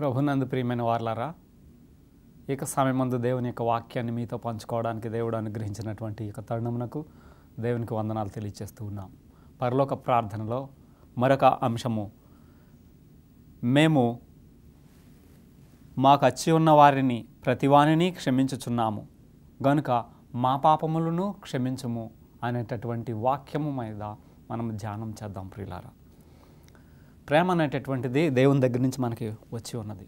ప్రభునందు ప్రియమైన వారలారా, ఇక సమయమందు దేవుని యొక్క వాక్యాన్ని మీతో పంచుకోవడానికి దేవుడు అనుగ్రహించినటువంటి ఈ తరుణమునకు దేవునికి వందనాలు తెలియజేస్తూ ఉన్నాం. పరలోక ప్రార్థనలో మరొక అంశము, మేము మాకు అచ్చి ఉన్న వారిని ప్రతివానిని క్షమించుచున్నాము గనుక మా పాపములను క్షమించుము అనేటటువంటి వాక్యము మీద మనం ధ్యానం చేద్దాం. ప్రియులారా, ప్రేమ అనేటటువంటిది దేవుని దగ్గర నుంచి మనకి వచ్చి ఉన్నది.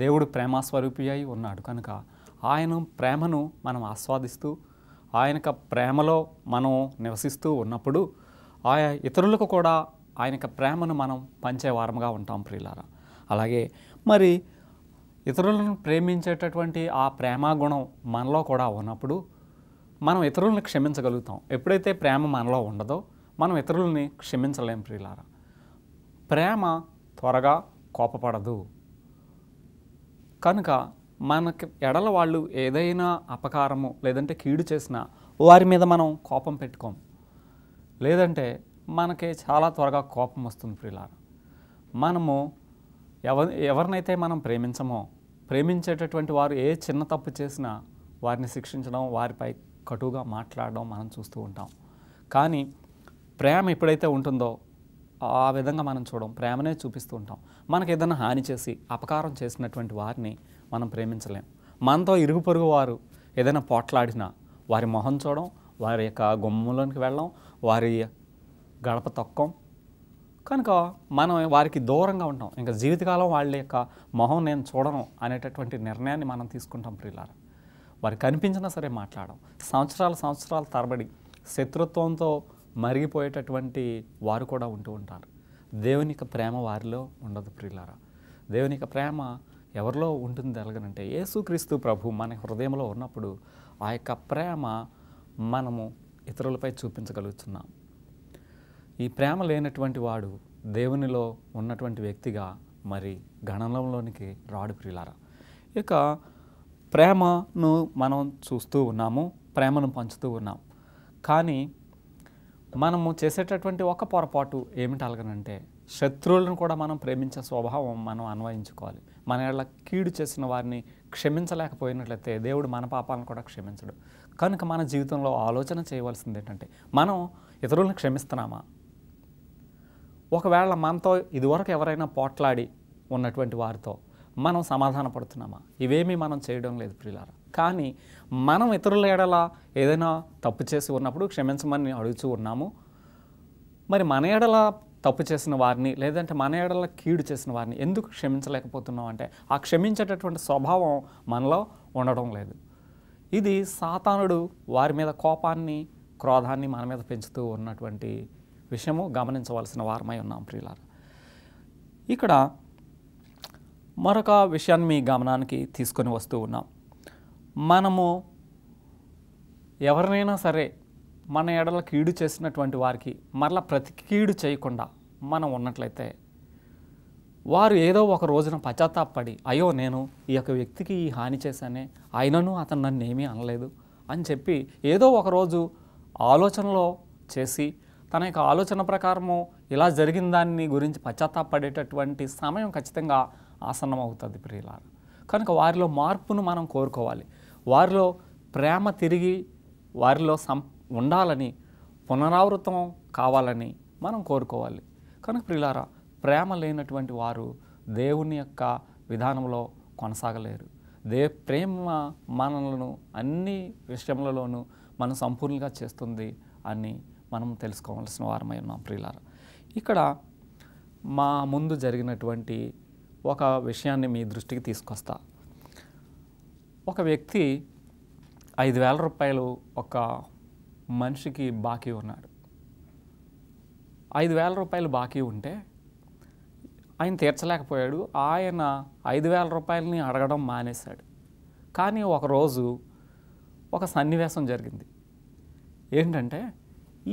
దేవుడు ప్రేమస్వరూపి అయి ఉన్నాడు కనుక ఆయన ప్రేమను మనం ఆస్వాదిస్తూ ఆయన ప్రేమలో మనం నివసిస్తూ ఉన్నప్పుడు ఇతరులకు కూడా ఆయన ప్రేమను మనం పంచేవారముగా ఉంటాం. ప్రియులారా, అలాగే మరి ఇతరులను ప్రేమించేటటువంటి ఆ ప్రేమ గుణం మనలో కూడా ఉన్నప్పుడు మనం ఇతరులను క్షమించగలుగుతాం. ఎప్పుడైతే ప్రేమ మనలో ఉండదో మనం ఇతరులని క్షమించలేం. ప్రియులారా, ప్రేమ త్వరగా కోపపడదు కనుక మనకి ఎడల వాళ్ళు ఏదైనా అపకారము లేదంటే కీడు చేసినా వారి మీద మనం కోపం పెట్టుకోం, లేదంటే మనకి చాలా త్వరగా కోపం వస్తుంది. ప్రియులారా, మనము ఎవరినైతే మనం ప్రేమించమో ప్రేమించేటటువంటి వారు ఏ చిన్న తప్పు చేసినా వారిని శిక్షించడం, వారిపై కటుగా మాట్లాడడం మనం చూస్తూ ఉంటాం. కానీ ప్రేమ ఎప్పుడైతే ఉంటుందో ఆ విధంగా మనం చూడం, ప్రేమనే చూపిస్తూ ఉంటాం. మనకు ఏదైనా హాని చేసి అపకారం చేసినటువంటి వారిని మనం ప్రేమించలేం. మనతో ఇరుగు పొరుగు వారు ఏదైనా పోట్లాడినా వారి మొహం చూడడం, వారి యొక్క గుమ్మంలోనికి వెళ్ళడం, వారి గడప తొక్కం. కనుక మనం వారికి దూరంగా ఉంటాం. ఇంకా జీవితకాలం వాళ్ళ యొక్క మొహం నేను చూడను అనేటటువంటి నిర్ణయాన్ని మనం తీసుకుంటాం. ప్రియులారా, వారికి కనిపించినా సరే మాట్లాడడం. సంవత్సరాల తరబడి శత్రుత్వంతో మరిగిపోయేటటువంటి వారు కూడా ఉంటూ ఉంటారు. దేవుని యొక్క ప్రేమ వారిలో ఉండదు. ప్రియులారా, దేవుని యొక్క ప్రేమ ఎవరిలో ఉంటుంది ఎలాగనంటే యేసుక్రీస్తు ప్రభు మన హృదయంలో ఉన్నప్పుడు ఆ యొక్క ప్రేమ మనము ఇతరులపై చూపించగలుగుతున్నాం. ఈ ప్రేమ లేనటువంటి వాడు దేవునిలో ఉన్నటువంటి వ్యక్తిగా మరి గణనంలోనికి రాడు. ప్రియులారా, ఇక ప్రేమను మనం చూస్తూ ఉన్నాము, ప్రేమను పంచుతూ ఉన్నాం. కానీ మనము చేసేటటువంటి ఒక పొరపాటు ఏమిటి అలాగనంటే శత్రువులను కూడా మనం ప్రేమించే స్వభావం మనం అన్వయించుకోవాలి. మన ఏళ్ళ కీడు చేసిన వారిని క్షమించలేకపోయినట్లయితే దేవుడు మన పాపాలను కూడా క్షమించడు. కనుక మన జీవితంలో ఆలోచన చేయవలసింది ఏంటంటే మనం ఇతరులను క్షమిస్తున్నామా? ఒకవేళ మనతో ఇదివరకు ఎవరైనా పోట్లాడి ఉన్నటువంటి వారితో మనం సమాధాన పడుతున్నామా? ఇవేమీ మనం చేయడం లేదు. ప్రియులారా, కానీ మనం ఇతరుల ఎడల ఏదైనా తప్పు చేసి ఉన్నప్పుడు క్షమించమని అడుగుతూ ఉన్నాము. మరి మన ఎడల తప్పు చేసిన వారిని లేదంటే మన ఎడల కీడు చేసిన వారిని ఎందుకు క్షమించలేకపోతున్నాం అంటే ఆ క్షమించేటటువంటి స్వభావం మనలో ఉండడం లేదు. ఇది సాతానుడు వారి మీద కోపాన్ని, క్రోధాన్ని మన మీద పెంచుతూ ఉన్నటువంటి విషయము గమనించవలసిన వారమై ఉన్నాం. ప్రియులారా, ఇక్కడ మరొక విషయాన్ని మీ గమనానికి తీసుకొని వస్తూ ఉన్నాం. మనము ఎవరినైనా సరే మన ఎడల కీడు చేసినటువంటి వారికి మరలా ప్రతి కీడు చేయకుండా మనం ఉన్నట్లయితే వారు ఏదో ఒక రోజున పశ్చాత్తాపడి అయ్యో నేను ఈ యొక్క వ్యక్తికి ఈ హాని చేశానే, అయినను అతను నన్ను ఏమీ అనలేదు అని చెప్పి ఏదో ఒకరోజు ఆలోచనలో చేసి తన యొక్క ఆలోచన ప్రకారము ఇలా జరిగిన దాన్ని గురించి పశ్చాత్తాపడేటటువంటి సమయం ఖచ్చితంగా ఆసన్నం అవుతుంది. ప్రియులారా, కనుక వారిలో మార్పును మనం కోరుకోవాలి. వారిలో ప్రేమ తిరిగి వారిలో ఉండాలని, పునరావృతం కావాలని మనం కోరుకోవాలి. కనుక ప్రియులారా, ప్రేమ లేనటువంటి వారు దేవుని యొక్క విధానంలో కొనసాగలేరు. ప్రేమ మనలను అన్ని విషయములలోనూ మనం సంపూర్ణంగా చేస్తుంది అని మనం తెలుసుకోవాల్సిన వారమై ఉన్నాం. ప్రియులారా, ఇక్కడ మా ముందు జరిగినటువంటి ఒక విషయాన్ని మీ దృష్టికి తీసుకొస్తా. ఒక వ్యక్తి 5,000 రూపాయలు ఒక మనిషికి బాకీ ఉన్నాడు. 5,000 రూపాయలు బాకీ ఉంటే ఆయన తీర్చలేకపోయాడు. ఆయన 5,000 రూపాయలని అడగడం మానేశాడు. కానీ ఒకరోజు ఒక సన్నివేశం జరిగింది. ఏంటంటే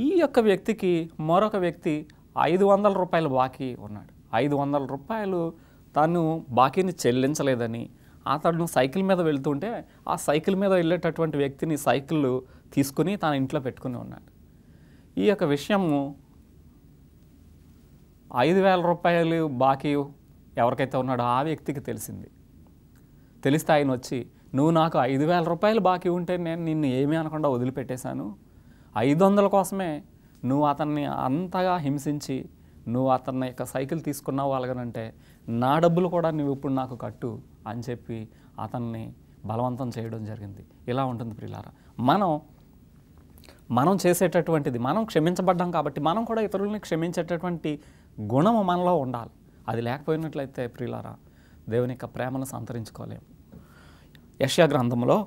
ఈ యొక్క వ్యక్తికి మరొక వ్యక్తి 500 రూపాయలు బాకీ ఉన్నాడు. 500 రూపాయలు తను బాకీని చెల్లించలేదని అతను సైకిల్ మీద వెళ్తుంటే ఆ సైకిల్ మీద వెళ్ళేటటువంటి వ్యక్తిని సైకిల్ తీసుకుని తన ఇంట్లో పెట్టుకుని ఉన్నాడు. ఈ యొక్క విషయము 5,000 రూపాయలు బాకీ ఎవరికైతే ఉన్నాడో ఆ వ్యక్తికి తెలిసింది. తెలిస్తే ఆయన వచ్చి, నువ్వు నాకు 5,000 రూపాయలు బాకీ ఉంటే నేను నిన్ను ఏమీ అనకుండా వదిలిపెట్టేశాను, 500 కోసమే నువ్వు అతన్ని అంతగా హింసించి నువ్వు అతన్ని యొక్క సైకిల్ తీసుకున్నావు అలాగనంటే నా డబ్బులు కూడా నువ్వు ఇప్పుడు నాకు కట్టు అని చెప్పి అతన్ని బలవంతం చేయడం జరిగింది. ఇలా ఉంటుంది ప్రియులారా. మనం చేసేటటువంటిది, మనం క్షమించబడ్డాం కాబట్టి మనం కూడా ఇతరులని క్షమించేటటువంటి గుణము మనలో ఉండాలి. అది లేకపోయినట్లయితే ప్రియులారా దేవుని యొక్క ప్రేమను సంతరించుకోలేము. యెషయా గ్రంథంలో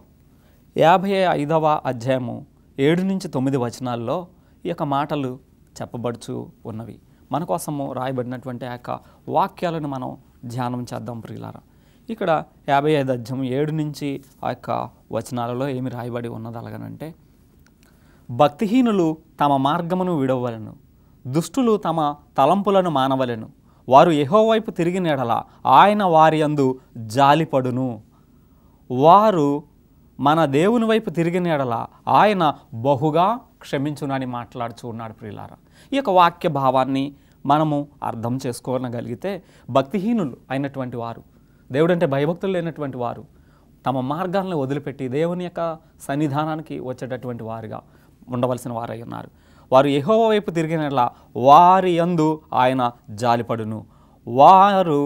55వ అధ్యాయము 7-9 వచనాల్లో ఈ యొక్క మాటలు చెప్పబడుచు ఉన్నవి. మన కోసము రాయబడినటువంటి ఆ యొక్క వాక్యాలను మనం ధ్యానం చేద్దాం ప్రియులారా. ఇక్కడ 55 అధ్యాయం 7 నుంచి ఆ యొక్క వచనాలలో ఏమి రాయబడి ఉన్నది అలాగనంటే, భక్తిహీనులు తమ మార్గమును విడవలెను, దుష్టులు తమ తలంపులను మానవలెను, వారు యెహోవా వైపు తిరిగిన యెడల ఆయన వారి యందు జాలిపడును, వారు మన దేవుని వైపు తిరిగిన యెడల ఆయన బహుగా క్షమించునని మాట్లాడుచూ ఉన్నాడు ప్రియులారా. ఈ యొక్క వాక్య భావాన్ని మనము అర్థం చేసుకోగలిగితే, భక్తిహీనులు అయినటువంటి వారు, దేవుడంటే భయభక్తులు లేనటువంటి వారు, తమ మార్గాలను వదిలిపెట్టి దేవుని యొక్క సన్నిధానానికి వచ్చేటటువంటి వారుగా ఉండవలసిన వారై ఉన్నారు. వారు యెహోవా వైపు తిరిగిన వారి యందు ఆయన జాలిపడును, వారు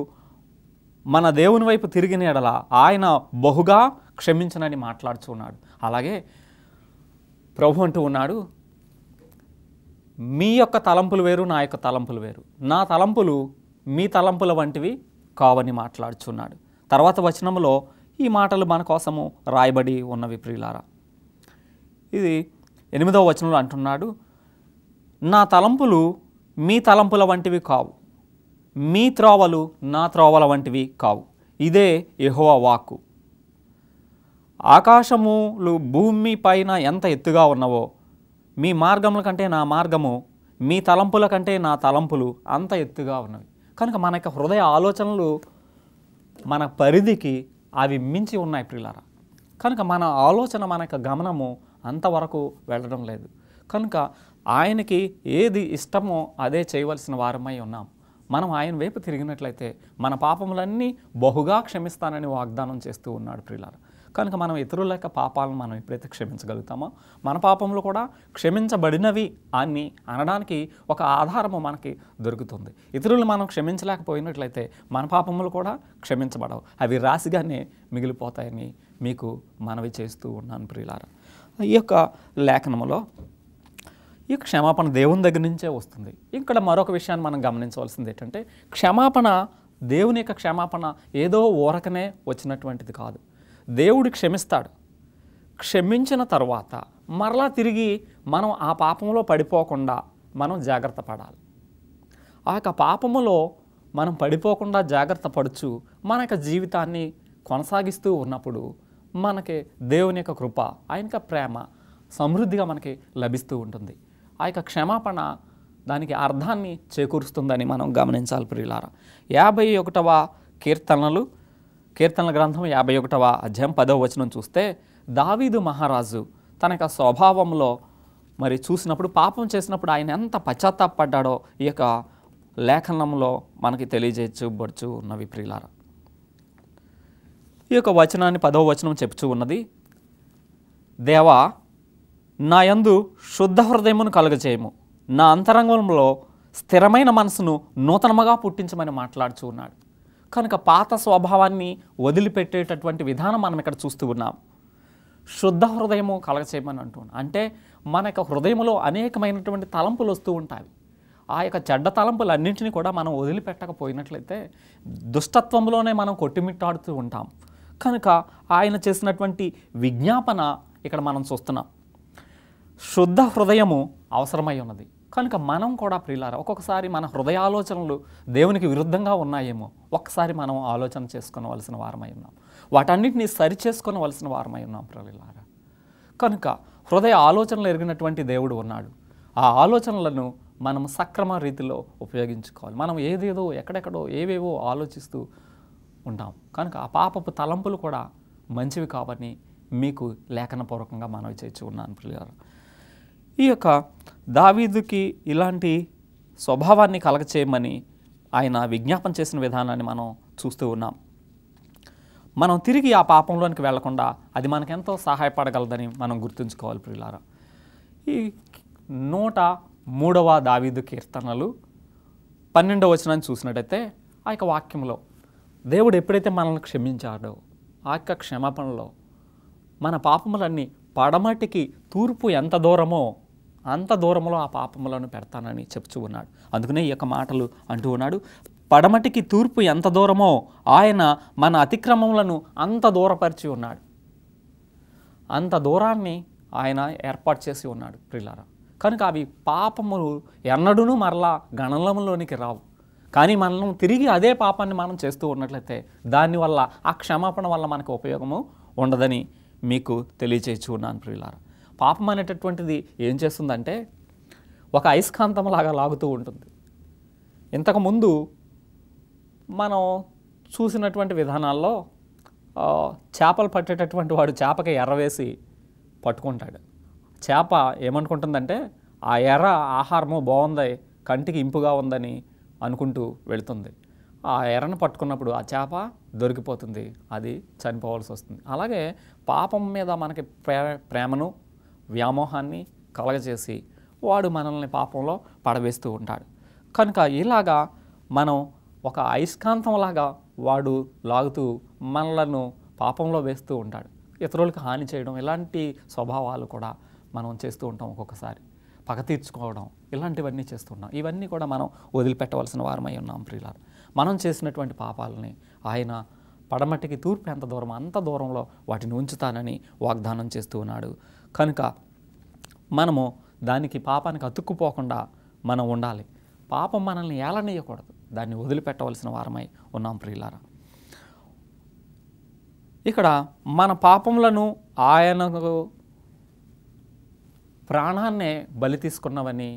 మన దేవుని వైపు తిరిగిన యెడల ఆయన బహుగా క్షమించునని మాట్లాడుచున్నాడు. అలాగే ప్రభు అంటూ ఉన్నాడు, మీ యొక్క తలంపులు వేరు, నా యొక్క తలంపులు వేరు, నా తలంపులు మీ తలంపుల వంటివి కావని మాట్లాడుచున్నాడు. తర్వాత వచనంలో ఈ మాటలు మన కోసము రాయబడి ఉన్నవి ప్రియులారా. ఇది 8వ వచనంలో అంటున్నాడు, నా తలంపులు మీ తలంపుల వంటివి కావు, మీ త్రోవలు నా త్రోవల వంటివి కావు, ఇదే యెహోవా వాక్కు. ఆకాశములు భూమి పైన ఎంత ఎత్తుగా ఉన్నవో మీ మార్గముల కంటే నా మార్గము, మీ తలంపుల కంటే నా తలంపులు అంత ఎత్తుగా ఉన్నవి. కనుక మన యొక్క హృదయ ఆలోచనలు మన పరిధికి అవి మించి ఉన్నాయి ప్రియులారా. కనుక మన ఆలోచన, మన యొక్క గమనము అంతవరకు వెళ్ళడం లేదు. కనుక ఆయనకి ఏది ఇష్టమో అదే చేయవలసిన వారమై ఉన్నాం. మనం ఆయన వైపు తిరిగినట్లయితే మన పాపములన్నీ బహుగా క్షమిస్తానని వాగ్దానం చేస్తూ ఉన్నాడు ప్రియులారా. కనుక మనం ఇతరుల యొక్క పాపాలను మనం ఎప్పుడైతే క్షమించగలుగుతామో మన పాపములు కూడా క్షమించబడినవి అని అనడానికి ఒక ఆధారము మనకి దొరుకుతుంది. ఇతరులు మనం క్షమించలేకపోయినట్లయితే మన పాపములు కూడా క్షమించబడవు, అవి రాశిగానే మిగిలిపోతాయని మీకు మనవి చేస్తూ ఉన్నాను ప్రియులారా. ఈ యొక్క లేఖనములో ఈ క్షమాపణ దేవుని దగ్గర నుంచే వస్తుంది. ఇక్కడ మరొక విషయాన్ని మనం గమనించవలసింది ఏంటంటే, క్షమాపణ, దేవుని యొక్క క్షమాపణ ఏదో ఊరకనే వచ్చినటువంటిది కాదు. దేవుడు క్షమిస్తాడు. క్షమించిన తర్వాత మరలా తిరిగి మనం ఆ పాపంలో పడిపోకుండా మనం జాగ్రత్త పడాలి. ఆ యొక్క పాపములో మనం పడిపోకుండా జాగ్రత్త పడుచు మన యొక్క జీవితాన్ని కొనసాగిస్తూ ఉన్నప్పుడు మనకి దేవుని యొక్క కృప, ఆయన యొక్క ప్రేమ సమృద్ధిగా మనకి లభిస్తూ ఉంటుంది. ఆ యొక్క క్షమాపణ దానికి అర్థాన్ని చేకూరుస్తుందని మనం గమనించాలి ప్రియులారా. 51వ కీర్తనల గ్రంథం 51వ అధ్యాయం 10వ వచనం చూస్తే, దావీదు మహారాజు తన యొక్క స్వభావంలో మరి చూసినప్పుడు, పాపం చేసినప్పుడు ఆయన ఎంత పశ్చాత్తాపడ్డాడో ఈ యొక్క లేఖనంలో మనకి తెలియజేయబడుచు ఉన్నవి ప్రియులారా. ఈ యొక్క వచనాన్ని 10వ వచనం చెప్పుచూ ఉన్నది, దేవా నా యందు శుద్ధ హృదయమును కలుగచేయము, నా అంతరంగంలో స్థిరమైన మనసును నూతనముగా పుట్టించమని మాట్లాడుచూ ఉన్నాడు. కనుక పాత స్వభావాన్ని వదిలిపెట్టేటటువంటి విధానం మనం ఇక్కడ చూస్తూ ఉన్నాం. శుద్ధ హృదయము కలగచేయమని అంటున్నాం. అంటే మన యొక్క హృదయంలో అనేకమైనటువంటి తలంపులు వస్తూ ఉంటాయి. ఆ యొక్క చెడ్డ తలంపులన్నింటినీ కూడా మనం వదిలిపెట్టకపోయినట్లయితే దుష్టత్వంలోనే మనం కొట్టిమిట్టాడుతూ ఉంటాం. కనుక ఆయన చేసినటువంటి విజ్ఞాపన ఇక్కడ మనం చూస్తున్నాం. శుద్ధ హృదయము అవసరమై ఉన్నది. కనుక మనం కూడా ప్రియులారా ఒక్కొక్కసారి మన హృదయాలోచనలు దేవునికి విరుద్ధంగా ఉన్నాయేమో ఒక్కసారి మనం ఆలోచన చేసుకోవలసిన వారమై ఉన్నాం. వాటన్నిటినీ సరిచేసుకోవలసిన వారమై ఉన్నాం ప్రియులారా. కనుక హృదయ ఆలోచనలు ఎరిగినటువంటి దేవుడు ఉన్నాడు. ఆ ఆలోచనలను మనం సక్రమ రీతిలో ఉపయోగించుకోవాలి. మనం ఏదేదో ఎక్కడెక్కడో ఏవేవో ఆలోచిస్తూ ఉంటాం. కనుక ఆ పాపపు తలంపులు కూడా మంచివి కావని మీకు లేఖనపూర్వకంగా మనవి చేసి ఉన్నాను ప్రియులారా. ఈ యొక్క దావీదుకి ఇలాంటి స్వభావాన్ని కలగచేయమని ఆయన విజ్ఞాపన చేసిన విధానాన్ని మనం చూస్తూ ఉన్నాం. మనం తిరిగి ఆ పాపంలోనికి వెళ్లకుండా అది మనకెంతో సహాయపడగలదని మనం గుర్తుంచుకోవాలి ప్రియులారా. ఈ 103వ దావీదు కీర్తనలు 12వ వచనాన్ని చూసినట్టయితే ఆ యొక్క వాక్యంలో దేవుడు ఎప్పుడైతే మనల్ని క్షమించాడో ఆ యొక్క క్షమాపణలో మన పాపములన్నీ పడమటికి తూర్పు ఎంత దూరమో అంత దూరంలో ఆ పాపములను పెడతానని చెప్తూ ఉన్నాడు. అందుకనే ఈ యొక్క మాటలు అంటూ ఉన్నాడు, పడమటికి తూర్పు ఎంత దూరమో ఆయన మన అతిక్రమములను అంత దూరపరిచి ఉన్నాడు. అంత దూరాన్ని ఆయన ఏర్పాటు చేసి ఉన్నాడు ప్రియులారా. కనుక అవి పాపములు ఎన్నడూనూ మరలా గణనలోనికి రావు. కానీ మనం తిరిగి అదే పాపాన్ని మనం చేస్తూ ఉన్నట్లయితే దానివల్ల ఆ క్షమాపణ వల్ల మనకు ఉపయోగము ఉండదని మీకు తెలియచేయచ్చు ఉన్నాను ప్రియులారా. పాపం అనేటటువంటిది ఏం చేస్తుందంటే ఒక అయస్కాంతంలాగా లాగుతూ ఉంటుంది. ఇంతకుముందు మనం చూసినటువంటి విధానాల్లో చేపలు పట్టేటటువంటి వాడు చేపకి ఎర్ర వేసి పట్టుకుంటాడు. చేప ఏమనుకుంటుందంటే ఆ ఎర్ర ఆహారము బాగుంది, కంటికి ఇంపుగా ఉందని అనుకుంటూ వెళుతుంది. ఆ ఎర్రను పట్టుకున్నప్పుడు ఆ చేప దొరికిపోతుంది, అది చనిపోవాల్సి వస్తుంది. అలాగే పాపం మీద మనకి ప్రేమను వ్యామోహాన్ని కలగజేసి వాడు మనల్ని పాపంలో పడవేస్తూ ఉంటాడు. కనుక ఇలాగా మనం ఒక అయస్కాంతంలాగా వాడు లాగుతూ మనలను పాపంలో వేస్తూ ఉంటాడు. ఇతరులకు హాని చేయడం ఇలాంటి స్వభావాలు కూడా మనం చేస్తూ ఉంటాం. ఒక్కొక్కసారి పగ తీర్చుకోవడం ఇలాంటివన్నీ చేస్తున్నాం. ఇవన్నీ కూడా మనం వదిలిపెట్టవలసిన వారమై ఉన్నాం ప్రియులారా. మనం చేసినటువంటి పాపాలని ఆయన పడమటికి తూర్పు ఎంత దూరం అంత దూరంలో వాటిని ఉంచుతానని వాగ్దానం చేస్తూ ఉన్నాడు. కనుక మనము దానికి పాపానికి అతుక్కుపోకుండా మనం ఉండాలి. పాపం మనల్ని ఏలనీయకూడదు, దాన్ని వదిలిపెట్టవలసిన వారమై ఉన్నాం ప్రియులారా. ఇక్కడ మన పాపములను ఆయనకు ప్రాణాన్నే బలి తీసుకున్నవని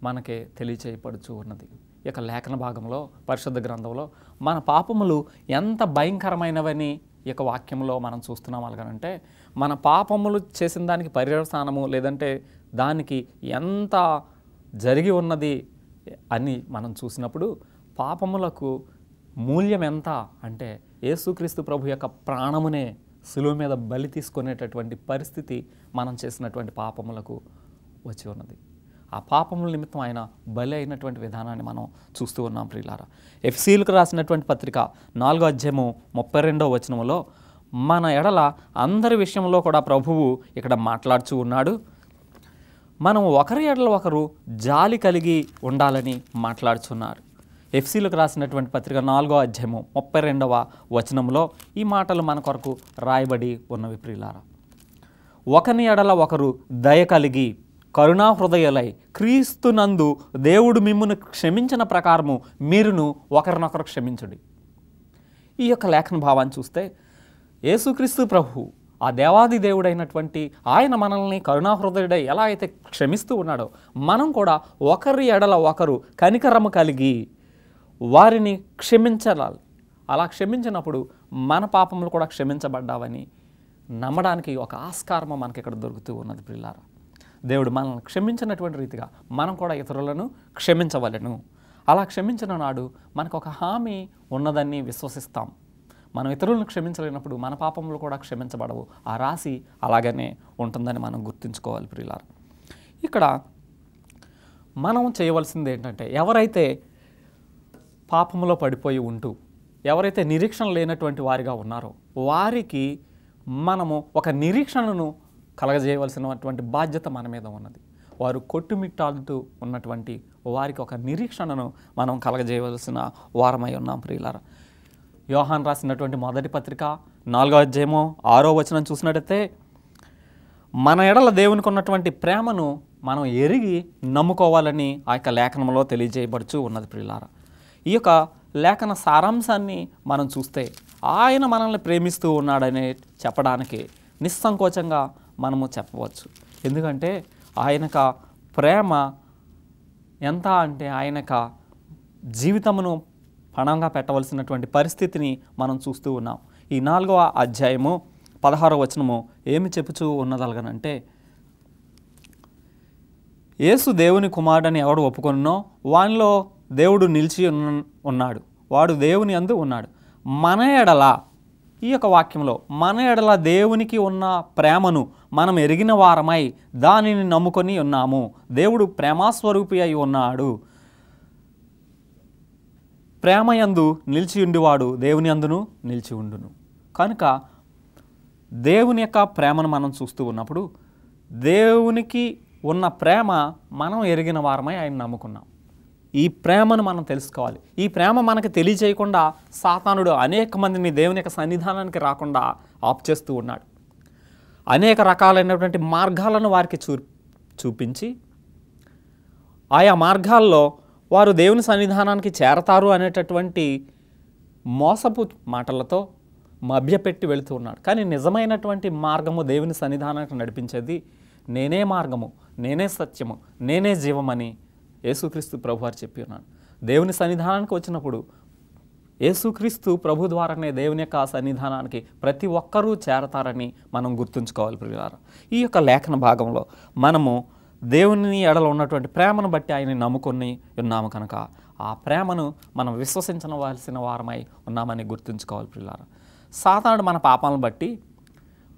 మనకి తెలియచేయబడుచు ఉన్నది. ఇక లేఖన భాగంలో పరిశుద్ధ గ్రంథంలో మన పాపములు ఎంత భయంకరమైనవని ఇక వాక్యంలో మనం చూస్తున్నాం. అలాగనంటే మన పాపములు చేసిన దానికి పర్యవసానము లేదంటే దానికి ఎంత జరిగి ఉన్నది అని మనం చూసినప్పుడు పాపములకు మూల్యం ఎంత అంటే యేసుక్రీస్తు ప్రభు యొక్క ప్రాణమునే శిలువ మీద బలి తీసుకునేటటువంటి పరిస్థితి మనం చేసినటువంటి పాపములకు వచ్చి ఉన్నది. ఆ పాపముల నిమిత్తం ఆయన బలి అయినటువంటి విధానాన్ని మనం చూస్తూ ఉన్నాం ప్రియులారా. ఎఫెసీయులకు రాసినటువంటి పత్రిక 4వ అధ్యాయము 32వ వచనంలో మన ఎడల అందరి విషయంలో కూడా ప్రభువు ఇక్కడ మాట్లాడుతూ ఉన్నాడు. మనం ఒకరి ఎడల ఒకరు జాలి కలిగి ఉండాలని మాట్లాడుతున్నారు. ఎఫెసీయులకు రాసినటువంటి పత్రిక 4వ అధ్యాయము 32వ వచనంలో ఈ మాటలు మన కొరకు రాయబడి ఉన్నవి ప్రియులారా. ఒకని ఎడల ఒకరు దయ కలిగి కరుణా హృదయులై క్రీస్తునందు దేవుడు మిమ్మును క్షమించిన ప్రకారము మీరును ఒకరినొకరు క్షమించుడి. ఈ యొక్క లేఖన భావాన్ని చూస్తే యేసుక్రీస్తు ప్రభు ఆ దేవాది దేవుడైనటువంటి ఆయన మనల్ని కరుణాహృదయుడై ఎలా అయితే క్షమిస్తూ ఉన్నాడో మనం కూడా ఒకరి ఎడల ఒకరు కనికరము కలిగి వారిని క్షమించాలి. అలా క్షమించినప్పుడు మన పాపములు కూడా క్షమించబడ్డావని నమ్మడానికి ఒక ఆస్కారము మనకి ఇక్కడ దొరుకుతూ ఉన్నది ప్రియులారా. దేవుడు మనల్ని క్షమించినటువంటి రీతిగా మనం కూడా ఇతరులను క్షమించవలెను. అలా క్షమించిన నాడు మనకు ఒక హామీ ఉన్నదని విశ్వసిస్తాం. మనం ఇతరులను క్షమించలేనప్పుడు మన పాపములు కూడా క్షమించబడవు. ఆ రాశి అలాగనే ఉంటుందని మనం గుర్తుంచుకోవాలి ప్రియులారా. ఇక్కడ మనం చేయవలసింది ఏంటంటే ఎవరైతే పాపములో పడిపోయి ఉంటూ ఎవరైతే నిరీక్షణ లేనటువంటి వారిగా ఉన్నారో వారికి మనము ఒక నిరీక్షణను కలగజేయవలసినటువంటి బాధ్యత మన మీద ఉన్నది. వారు కొట్టుమిట్టాడుతూ ఉన్నటువంటి వారికి ఒక నిరీక్షణను మనం కలగజేయవలసిన వారమై ఉన్నాం ప్రియులారా. యోహాన్ రాసినటువంటి మొదటి పత్రిక 4వ అధ్యాయము 6వ వచనం చూసినట్టయితే మన ఎడల దేవునికి ఉన్నటువంటి ప్రేమను మనం ఎరిగి నమ్ముకోవాలని ఆ యొక్క లేఖనంలో తెలియజేయబడుచు ఉన్నది ప్రియులారా. ఈ యొక్క లేఖన సారాంశాన్ని మనం చూస్తే ఆయన మనల్ని ప్రేమిస్తూ ఉన్నాడని చెప్పడానికి నిస్సంకోచంగా మనము చెప్పవచ్చు. ఎందుకంటే ఆయనక ప్రేమ ఎంత అంటే ఆయనక జీవితమును పణంగా పెట్టవలసినటువంటి పరిస్థితిని మనం చూస్తూ ఉన్నాం. ఈ 4వ అధ్యాయము 16వ వచనము ఏమి చెప్పుచూ ఉన్నదలగనంటే యేసు దేవుని కుమారుడని ఎవడు ఒప్పుకొనునో వానిలో దేవుడు నిలిచి ఉన్నాడు, వాడు దేవుని యందు ఉన్నాడు. మన ఎడల, ఈ యొక్క వాక్యంలో మన ఎడల దేవునికి ఉన్న ప్రేమను మనం ఎరిగిన వారమై దానిని నమ్ముకొని ఉన్నాము. దేవుడు ప్రేమాస్వరూపి అయి ఉన్నాడు. ప్రేమయందు నిలిచి ఉండివాడు దేవుని అందును నిలిచి ఉండును. కనుక దేవుని యొక్క ప్రేమను మనం చూస్తూ ఉన్నప్పుడు దేవునికి ఉన్న ప్రేమ మనం ఎరిగిన వారమై ఆయన నమ్ముకున్నాం. ఈ ప్రేమను మనం తెలుసుకోవాలి. ఈ ప్రేమ మనకు తెలియజేయకుండా సాతానుడు అనేక మందిని దేవుని యొక్క సన్నిధానానికి రాకుండా ఆప్ చేస్తూ ఉన్నాడు. అనేక రకాలైనటువంటి మార్గాలను వారికి చూపించి ఆయా మార్గాల్లో వారు దేవుని సన్నిధానానికి చేరతారు అనేటటువంటి మోసపు మాటలతో మభ్యపెట్టి వెళుతూ ఉన్నాడు. కానీ నిజమైనటువంటి మార్గము దేవుని సన్నిధానానికి నడిపించేది నేనే మార్గము, నేనే సత్యము, నేనే జీవమని యేసుక్రీస్తు ప్రభు వారు చెప్పి ఉన్నాడు. దేవుని సన్నిధానానికి వచ్చినప్పుడు యేసుక్రీస్తు ప్రభు ద్వారానే దేవుని యొక్క సన్నిధానానికి ప్రతి ఒక్కరూ చేరతారని మనం గుర్తుంచుకోవాలి ప్రియులారా. ఈ యొక్క లేఖన భాగంలో మనము దేవుని ఎడల ఉన్నటువంటి ప్రేమను బట్టి ఆయన్ని నమ్ముకొని ఉన్నాము కనుక ఆ ప్రేమను మనం విశ్వసించవలసిన వారమై ఉన్నామని గుర్తుంచుకోవాలి ప్రియులారా. సాతానుడు మన పాపాలను బట్టి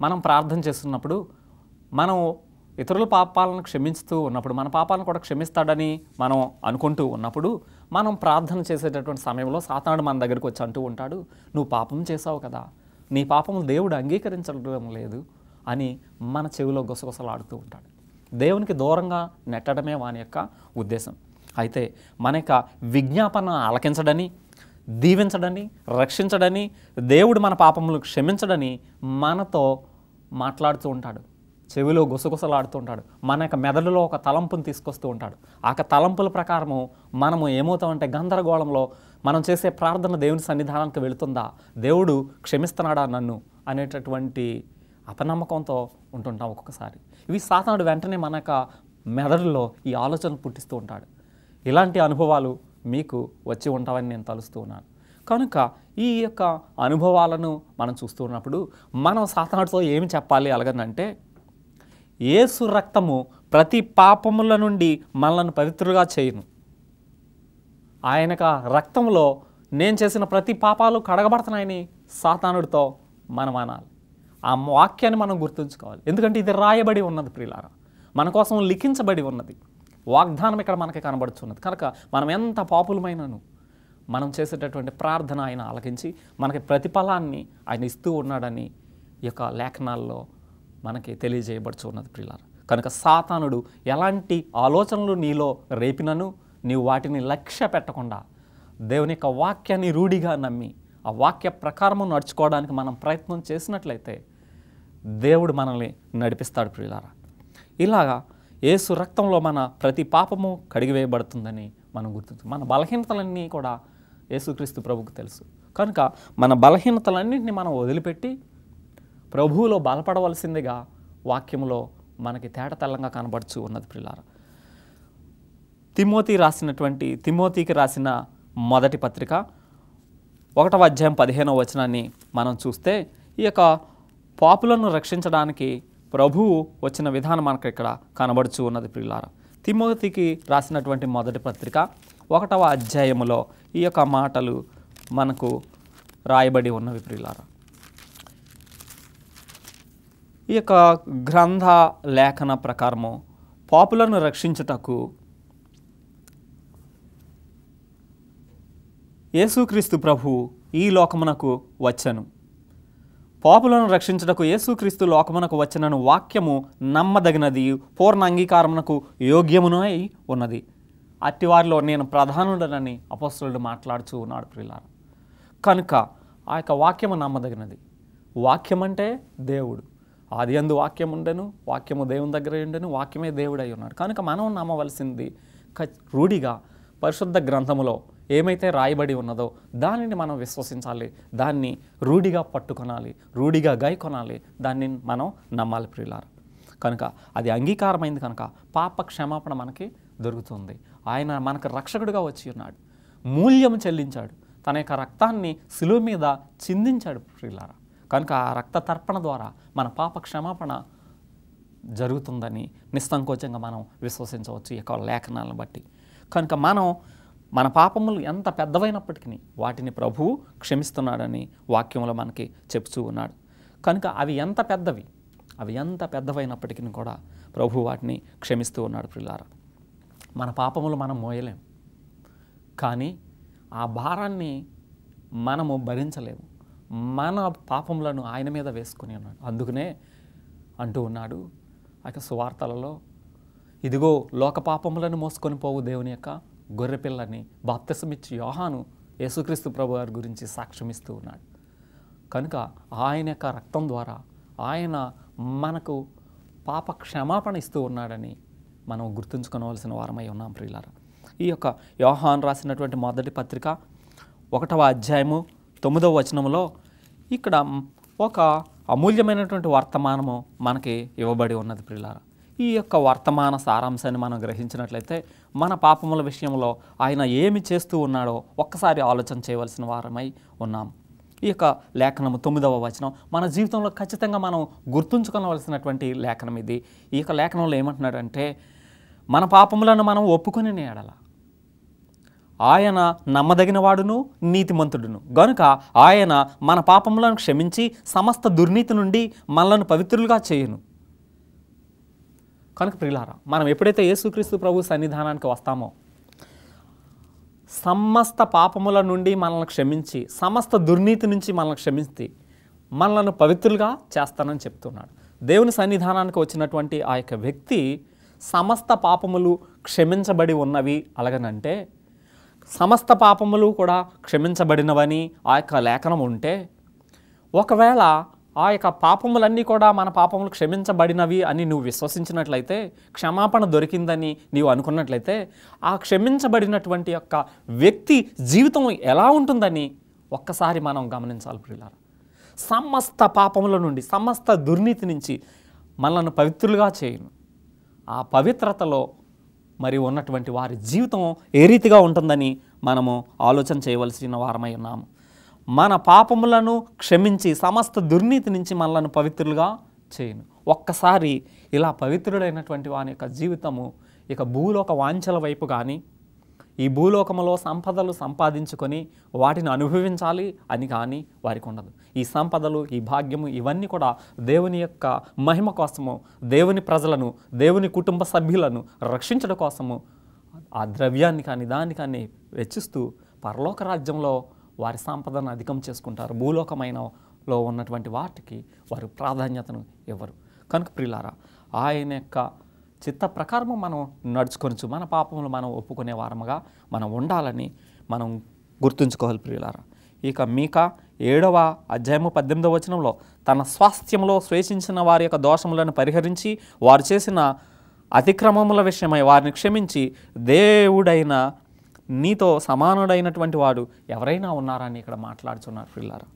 మనం ప్రార్థన చేస్తున్నప్పుడు, మనం ఇతరుల పాపాలను క్షమిస్తూ ఉన్నప్పుడు, మన పాపాలను కూడా క్షమిస్తాడని మనం అనుకుంటూ ఉన్నప్పుడు, మనం ప్రార్థన చేసేటటువంటి సమయంలో సాతానుడు మన దగ్గరికి వచ్చి అంటూ ఉంటాడు, నువ్వు పాపం చేసావు కదా, నీ పాపం దేవుడు అంగీకరించడం లేదు అని మన చెవిలో గుసగుసలాడుతూ ఉంటాడు. దేవునికి దూరంగా నెట్టడమే వాని యొక్క ఉద్దేశం. అయితే మన యొక్క విజ్ఞాపన ఆలకించడని, దీవించడని, రక్షించడని, దేవుడు మన పాపములు క్షమించడని మనతో మాట్లాడుతూ ఉంటాడు. చెవిలో గుసగుసలాడుతూ ఉంటాడు. మన యొక్క మెదడులో ఒక తలంపుని తీసుకొస్తూ ఉంటాడు. ఆ తలంపుల ప్రకారము మనము ఏమవుతామంటే గందరగోళంలో మనం చేసే ప్రార్థన దేవుని సన్నిధానానికి వెళుతుందా, దేవుడు క్షమిస్తున్నాడా నన్ను అనేటటువంటి అపనమ్మకంతో ఉంటుంటాం ఒక్కొక్కసారి. ఇవి సాతానుడు వెంటనే మన యొక్క మెదడులో ఈ ఆలోచనలు పుట్టిస్తూ ఉంటాడు. ఇలాంటి అనుభవాలు మీకు వచ్చి ఉంటావని నేను తలుస్తూ ఉన్నాను. కనుక ఈ యొక్క అనుభవాలను మనం చూస్తూ ఉన్నప్పుడు మనం సాతానుడితో ఏమి చెప్పాలి అలాగనంటే, యేసు రక్తము ప్రతి పాపముల నుండి మనల్ని పవిత్రులుగా చేయును. ఆయన రక్తంలో నేను చేసిన ప్రతి పాపాలు కడగబడుతున్నాయని సాతానుడితో మనం అనాలి. ఆ వాక్యాన్ని మనం గుర్తుంచుకోవాలి. ఎందుకంటే ఇది రాయబడి ఉన్నది ప్రియులారా, మన కోసం లిఖించబడి ఉన్నది. వాగ్దానం ఇక్కడ మనకి కనబడుతున్నది. కనుక మనం ఎంత పాపులమైనను మనం చేసేటటువంటి ప్రార్థన ఆయన ఆలకించి మనకి ప్రతిఫలాన్ని ఆయన ఇస్తూ ఉన్నాడని ఈ యొక్క లేఖనాల్లో మనకి తెలియజేయబడుచున్నది ప్రియులారా. కనుక సాతానుడు ఎలాంటి ఆలోచనలు నీలో రేపినను నీవు వాటిని లక్ష్య పెట్టకుండా దేవుని యొక్క వాక్యాన్ని రూఢిగా నమ్మి ఆ వాక్య ప్రకారము నడుచుకోవడానికి మనం ప్రయత్నం చేసినట్లయితే దేవుడు మనల్ని నడిపిస్తాడు ప్రియులారా. ఇలాగా యేసు రక్తంలో మన ప్రతి పాపము కడిగివేయబడుతుందని మనం గుర్తించాం. మన బలహీనతలన్నీ కూడా యేసుక్రీస్తు ప్రభువుకు తెలుసు. కనుక మన బలహీనతలన్నింటినీ మనం వదిలిపెట్టి ప్రభువులో బలపడవలసిందిగా వాక్యంలో మనకి తేటతెల్లంగా కనబడుచు ఉన్నది ప్రియులారా. తిమోతికి రాసిన మొదటి పత్రిక 1వ అధ్యాయం 15వ వచనాన్ని మనం చూస్తే ఈ యొక్క పాపులను రక్షించడానికి ప్రభువు వచ్చిన విధానం మనకు ఇక్కడ కనబడుచు ఉన్నది ప్రియులారా. తిమోతికి రాసినటువంటి మొదటి పత్రిక 1వ అధ్యాయములో ఈ యొక్క మాటలు మనకు రాయబడి ఉన్నవి ప్రియులారా. ఈ యొక్క గ్రంథ లేఖన ప్రకారము పాపులను రక్షించుటకు యేసుక్రీస్తు ప్రభు ఈ లోకమునకు వచ్చెను. పాపులను రక్షించుటకు యేసుక్రీస్తు లోకమునకు వచ్చెనను వాక్యము నమ్మదగినది, పూర్ణ అంగీకారమునకు యోగ్యమునై ఉన్నది. అట్టివారిలో నేను ప్రధానుడనని అపోస్తలుడు మాట్లాడుచూ ఉన్నాడు ప్రియులారా. కనుక ఆ యొక్క వాక్యము నమ్మదగినది. వాక్యం అంటే దేవుడు. ఆది యందు వాక్యం ఉండెను, వాక్యము దేవుని దగ్గర ఉండెను, వాక్యమే దేవుడై ఉన్నాడు. కనుక మనం నమ్మవలసింది రూఢిగా పరిశుద్ధ గ్రంథములో ఏమైతే రాయబడి ఉన్నదో దానిని మనం విశ్వసించాలి, దాన్ని రూఢిగా పట్టుకొనాలి, రూఢిగా గైకొనాలి, దాన్ని మనం నమ్మాలి ప్రియులారా. కనుక అది అంగీకారమైంది కనుక పాప క్షమాపణ మనకి దొరుకుతుంది. ఆయన మనకు రక్షకుడిగా వచ్చి ఉన్నాడు, మూల్యం చెల్లించాడు, తన యొక్క రక్తాన్ని శిలువ మీద చిందించాడు ప్రియులారా. కనుక ఆ రక్త తర్పణ ద్వారా మన పాప క్షమాపణ జరుగుతుందని నిస్సంకోచంగా మనం విశ్వసించవచ్చు ఈ యొక్క లేఖనాలను బట్టి. కనుక మనం మన పాపములు ఎంత పెద్దవైనప్పటికీ వాటిని ప్రభువు క్షమిస్తున్నాడని వాక్యంలో మనకి చెప్తూ ఉన్నాడు. కనుక అవి ఎంత పెద్దవైనప్పటికీ కూడా ప్రభువు వాటిని క్షమిస్తూ ఉన్నాడు ప్రియులారా. మన పాపములు మనం మోయలేం, కానీ ఆ భారాన్ని మనము భరించలేము. మన పాపములను ఆయన మీద వేసుకుని ఉన్నాడు. అందుకనే అంటూ ఉన్నాడు సువార్తలలో, ఇదిగో లోక పాపములను మోసుకొని పోవు దేవుని యొక్క గొర్రెపిల్లని బాప్తిసమిచ్చి యోహాను యేసుక్రీస్తు ప్రభు వారి గురించి సాక్ష్యమిస్తూ ఉన్నాడు. కనుక ఆయన యొక్క రక్తం ద్వారా ఆయన మనకు పాప క్షమాపణ ఇస్తూ ఉన్నాడని మనం గుర్తుంచుకోవలసిన వారమై ఉన్నాం ప్రియులారా. ఈ యొక్క యోహాను రాసినటువంటి మొదటి పత్రిక 1వ అధ్యాయము 9వ వచనంలో ఇక్కడ ఒక అమూల్యమైనటువంటి వర్తమానము మనకి ఇవ్వబడి ఉన్నది ప్రియులారా. ఈ యొక్క వర్తమాన సారాంశాన్ని మనం గ్రహించినట్లయితే మన పాపముల విషయంలో ఆయన ఏమి చేస్తూ ఉన్నాడో ఒక్కసారి ఆలోచన చేయవలసిన వారమై ఉన్నాం. ఈ యొక్క లేఖనము 9వ వచనం మన జీవితంలో ఖచ్చితంగా మనం గుర్తుంచుకోవలసినటువంటి లేఖనం ఇది. ఈ యొక్క లేఖనంలో ఏమంటున్నాడంటే, మన పాపములను మనం ఒప్పుకొని ఎడల ఆయన నమ్మదగిన వాడును నీతిమంతుడును గనుక ఆయన మన పాపములను క్షమించి సమస్త దుర్నీతి నుండి మనలను పవిత్రులుగా చేయును. కనుక ప్రియులారా, మనం ఎప్పుడైతే యేసుక్రీస్తు ప్రభు సన్నిధానానికి వస్తామో సమస్త పాపముల నుండి మనల్ని క్షమించి సమస్త దుర్నీతి నుంచి మనల్ని క్షమించి మనలను పవిత్రులుగా చేస్తానని చెప్తున్నాడు. దేవుని సన్నిధానానికి వచ్చినటువంటి ఆ యొక్క వ్యక్తి సమస్త పాపములు క్షమించబడి ఉన్నవి అలాగనంటే, సమస్త పాపములు కూడా క్షమించబడినవని ఆ యొక్క లేఖనం ఉంటే, ఒకవేళ ఆ యొక్క పాపములన్నీ కూడా మన పాపములు క్షమించబడినవి అని నువ్వు విశ్వసించినట్లయితే, క్షమాపణ దొరికిందని నీవు అనుకున్నట్లయితే, ఆ క్షమించబడినటువంటి యొక్క వ్యక్తి జీవితం ఎలా ఉంటుందని ఒక్కసారి మనం గమనించాలి ప్రియులారా. సమస్త పాపముల నుండి సమస్త దుర్నీతి నుంచి మనల్ని పవిత్రులుగా చేయును. ఆ పవిత్రతలో మరి ఉన్నటువంటి వారి జీవితం ఏ రీతిగా ఉంటుందని మనము ఆలోచన చేయవలసిన వారమై ఉన్నాము. మన పాపములను క్షమించి సమస్త దుర్నీతి నుంచి మనలను పవిత్రులుగా చేయును. ఒక్కసారి ఇలా పవిత్రుడైనటువంటి వాని యొక్క జీవితము ఇక భూలోక వాంఛల వైపు కానీ, ఈ భూలోకములో సంపదలు సంపాదించుకొని వాటిని అనుభవించాలి అని కానీ వారికి ఉండదు. ఈ సంపదలు, ఈ భాగ్యము ఇవన్నీ కూడా దేవుని యొక్క మహిమ కోసము, దేవుని ప్రజలను, దేవుని కుటుంబ సభ్యులను రక్షించడం కోసము ఆ ద్రవ్యాన్ని కానీ దాన్ని కానీ వెచ్చిస్తూ పరలోక రాజ్యంలో వారి సంపదను అధికం చేసుకుంటారు. భూలోకమైనలో ఉన్నటువంటి వాటికి వారు ప్రాధాన్యతను ఇవ్వరు. కనుక ప్రియులారా, ఆయన యొక్క చిత్త ప్రకారము మనం నడుచుకొనచ్చు, మన పాపములు మనం ఒప్పుకునే వారముగా మనం ఉండాలని మనం గుర్తుంచుకోవాలి ప్రియులారా. ఇక మీకా 7వ అధ్యాయము 18వ వచనంలో, తన స్వాస్థ్యంలో స్వేచించిన వారి యొక్క దోషములను పరిహరించి వారు చేసిన అతిక్రమముల విషయమై వారిని క్షమించి దేవుడైన నీతో సమానుడైనటువంటి వాడు ఎవరైనా ఉన్నారని ఇక్కడ మాట్లాడుతున్నారు ప్రియులారా.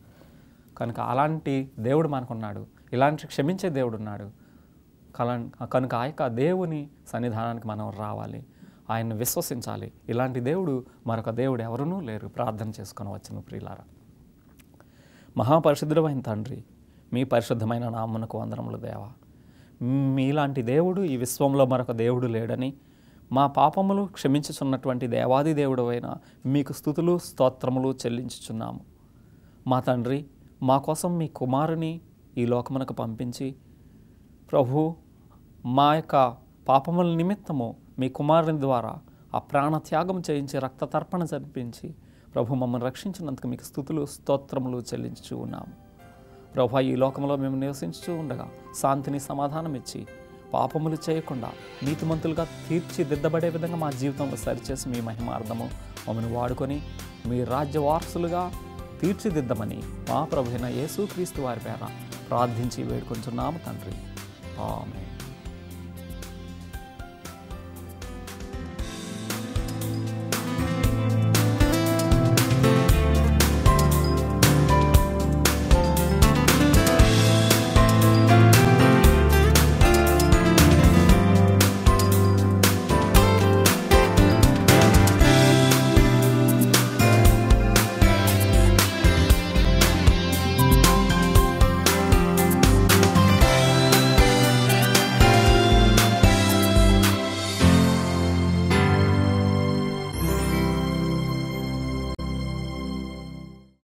కనుక అలాంటి దేవుడు మనకున్నాడు, ఇలాంటి క్షమించే దేవుడు ఉన్నాడు. కనుక ఆ యొక్క దేవుని సన్నిధానానికి మనం రావాలి, ఆయన్ని విశ్వసించాలి. ఇలాంటి దేవుడు మరొక దేవుడు ఎవరునూ లేరు. ప్రార్థన చేసుకొని వచ్చును ప్రియులారా. మహాపరిశుద్ధుడైన తండ్రి, మీ పరిశుద్ధమైన నామమునకు వందనములు దేవా. మీలాంటి దేవుడు ఈ విశ్వంలో మరొక దేవుడు లేడని, మా పాపములు క్షమించుచున్నటువంటి దేవాది దేవుడు అయిన మీకు స్తుతులు స్తోత్రములు చెల్లించుచున్నాము. మా త్తండ్రి, మా కోసం మీ కుమారుని ఈ లోకమునకు పంపించి, ప్రభు మా యొక్క పాపముల నిమిత్తము మీ కుమారుని ద్వారా ఆ ప్రాణత్యాగం చేయించి రక్త తర్పణ జరిపించి ప్రభు మమ్మల్ని రక్షించినందుకు మీకు స్తుతులు స్తోత్రములు చెల్లించుచూ ఉన్నాము. ప్రభు ఈ లోకంలో మేము నివసించుతూ ఉండగా శాంతిని సమాధానం ఇచ్చి పాపములు చేయకుండా నీతిమంతులుగా తీర్చిదిద్దబడే విధంగా మా జీవితంలో సరిచేసి మీ మహిమార్థము మమ్మల్ని వాడుకొని మీ రాజ్య వారసులుగా తీర్చిదిద్దమని మా ప్రభువైన యేసుక్రీస్తు వారి పేర ప్రార్థించి వేడుకొంచున్నాము తండ్రి. ఆమేన్.